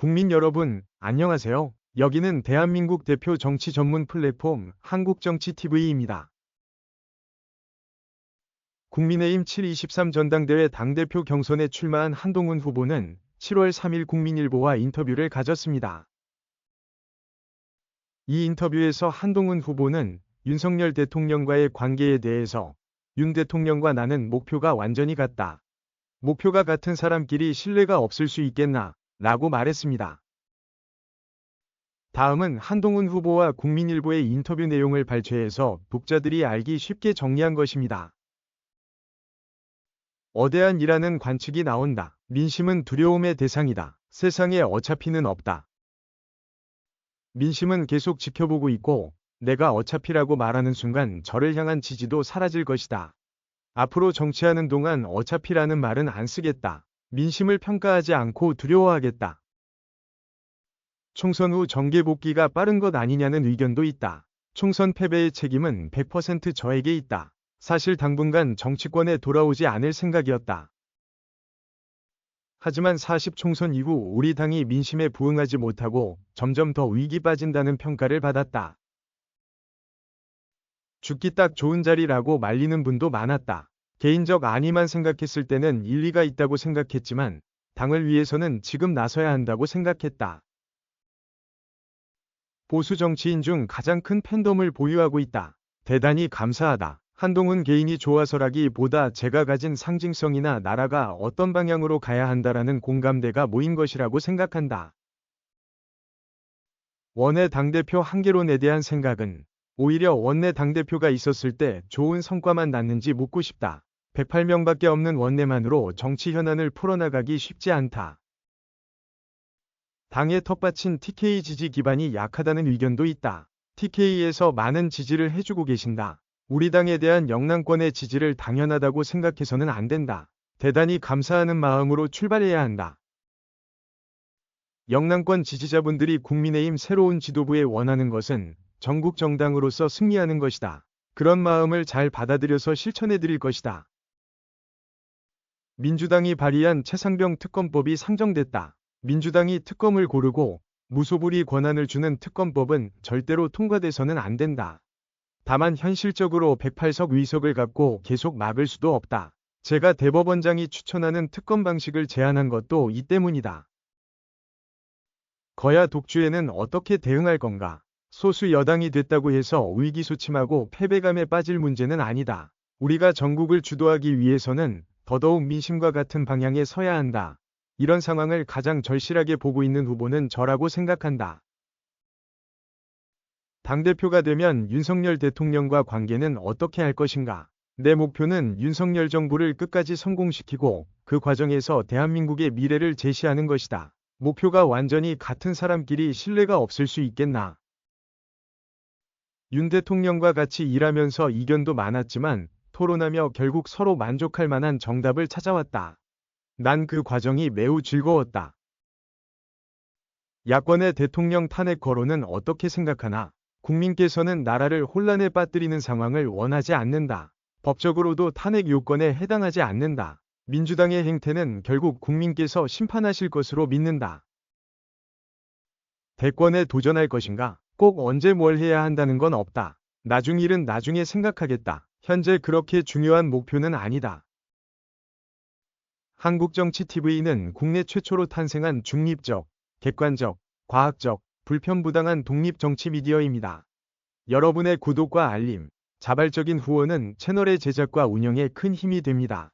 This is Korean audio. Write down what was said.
국민 여러분, 안녕하세요. 여기는 대한민국 대표 정치 전문 플랫폼 한국정치TV입니다. 국민의힘 7.23 전당대회 당대표 경선에 출마한 한동훈 후보는 7월 3일 국민일보와 인터뷰를 가졌습니다. 이 인터뷰에서 한동훈 후보는 윤석열 대통령과의 관계에 대해서 윤 대통령과 나는 목표가 완전히 같다. 목표가 같은 사람끼리 신뢰가 없을 수 있겠나? 라고 말했습니다. 다음은 한동훈 후보와 국민일보의 인터뷰 내용을 발췌해서 독자들이 알기 쉽게 정리한 것입니다. 어대한이라는 관측이 나온다. 민심은 두려움의 대상이다. 세상에 어차피는 없다. 민심은 계속 지켜보고 있고 내가 어차피라고 말하는 순간 저를 향한 지지도 사라질 것이다. 앞으로 정치하는 동안 어차피라는 말은 안 쓰겠다. 민심을 평가하지 않고 두려워하겠다. 총선 후 정계 복귀가 빠른 것 아니냐는 의견도 있다. 총선 패배의 책임은 100% 저에게 있다. 사실 당분간 정치권에 돌아오지 않을 생각이었다. 하지만 40 총선 이후 우리 당이 민심에 부응하지 못하고 점점 더 위기 빠진다는 평가를 받았다. 죽기 딱 좋은 자리라고 말리는 분도 많았다. 개인적 안위만 생각했을 때는 일리가 있다고 생각했지만 당을 위해서는 지금 나서야 한다고 생각했다. 보수 정치인 중 가장 큰 팬덤을 보유하고 있다. 대단히 감사하다. 한동훈 개인이 좋아서라기보다 제가 가진 상징성이나 나라가 어떤 방향으로 가야 한다라는 공감대가 모인 것이라고 생각한다. 원내 당대표 한계론에 대한 생각은 오히려 원내 당대표가 있었을 때 좋은 성과만 났는지 묻고 싶다. 108명밖에 없는 원내만으로 정치 현안을 풀어나가기 쉽지 않다. 당의 텃밭인 TK 지지 기반이 약하다는 의견도 있다. TK에서 많은 지지를 해주고 계신다. 우리 당에 대한 영남권의 지지를 당연하다고 생각해서는 안 된다. 대단히 감사하는 마음으로 출발해야 한다. 영남권 지지자분들이 국민의힘 새로운 지도부에 원하는 것은 전국 정당으로서 승리하는 것이다. 그런 마음을 잘 받아들여서 실천해드릴 것이다. 민주당이 발의한 최상병 특검법이 상정됐다. 민주당이 특검을 고르고 무소불위 권한을 주는 특검법은 절대로 통과돼서는 안 된다. 다만 현실적으로 108석 의석을 갖고 계속 막을 수도 없다. 제가 대법원장이 추천하는 특검 방식을 제안한 것도 이 때문이다. 거야 독주에는 어떻게 대응할 건가? 소수 여당이 됐다고 해서 의기소침하고 패배감에 빠질 문제는 아니다. 우리가 전국을 주도하기 위해서는 더더욱 민심과 같은 방향에 서야 한다. 이런 상황을 가장 절실하게 보고 있는 후보는 저라고 생각한다. 당대표가 되면 윤석열 대통령과 관계는 어떻게 할 것인가? 내 목표는 윤석열 정부를 끝까지 성공시키고 그 과정에서 대한민국의 미래를 제시하는 것이다. 목표가 완전히 같은 사람끼리 신뢰가 없을 수 있겠나? 윤 대통령과 같이 일하면서 이견도 많았지만 토론하며 결국 서로 만족할 만한 정답을 찾아왔다. 난 그 과정이 매우 즐거웠다. 야권의 대통령 탄핵 거론은 어떻게 생각하나? 국민께서는 나라를 혼란에 빠뜨리는 상황을 원하지 않는다. 법적으로도 탄핵 요건에 해당하지 않는다. 민주당의 행태는 결국 국민께서 심판하실 것으로 믿는다. 대권에 도전할 것인가? 꼭 언제 뭘 해야 한다는 건 없다. 나중 일은 나중에 생각하겠다. 현재 그렇게 중요한 목표는 아니다. 한국정치TV는 국내 최초로 탄생한 중립적, 객관적, 과학적, 불편부당한 독립 정치 미디어입니다. 여러분의 구독과 알림, 자발적인 후원은 채널의 제작과 운영에 큰 힘이 됩니다.